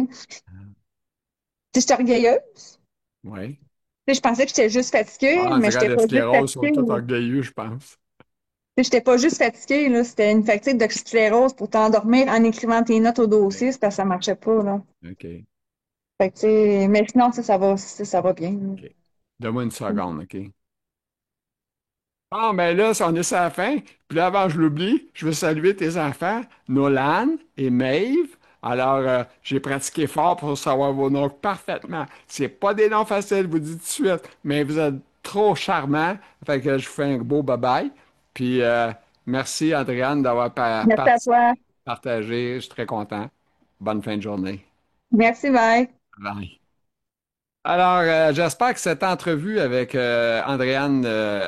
Tu sais, j'étais orgueilleuse. Oui. Tu sais, je pensais que j'étais juste fatiguée, Ah, on mais dirait j'étais les pas juste scléroses sont fatiguée. tous orgueilleux, je pense. Tu sais, j'étais pas juste fatiguée, là. C'était une fatigue de sclérose pour t'endormir en écrivant tes notes au Oui. dossier, c'est parce que ça marchait pas, là. OK. Fait que, tu sais, mais sinon, tu sais, ça va bien. OK. Donne-moi une seconde, OK? Bon, ben là, on est sur la fin. Puis là, avant que je l'oublie, je veux saluer tes enfants, Nolan et Maeve. Alors, j'ai pratiqué fort pour savoir vos noms parfaitement. C'est pas des noms faciles, je vous dis tout de suite, mais vous êtes trop charmants. Fait que je vous fais un beau bye-bye. Puis, merci, Adriane, d'avoir Merci à toi. partagé. Je suis très content. Bonne fin de journée. Merci, bye. Bye. Alors, j'espère que cette entrevue avec Andréane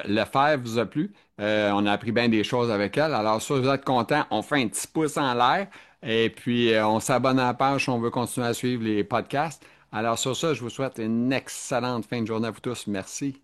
Lefebvre vous a plu. On a appris bien des choses avec elle. Alors, si vous êtes contents, on fait un petit pouce en l'air et puis on s'abonne à la page si on veut continuer à suivre les podcasts. Alors, sur ça, je vous souhaite une excellente fin de journée à vous tous. Merci.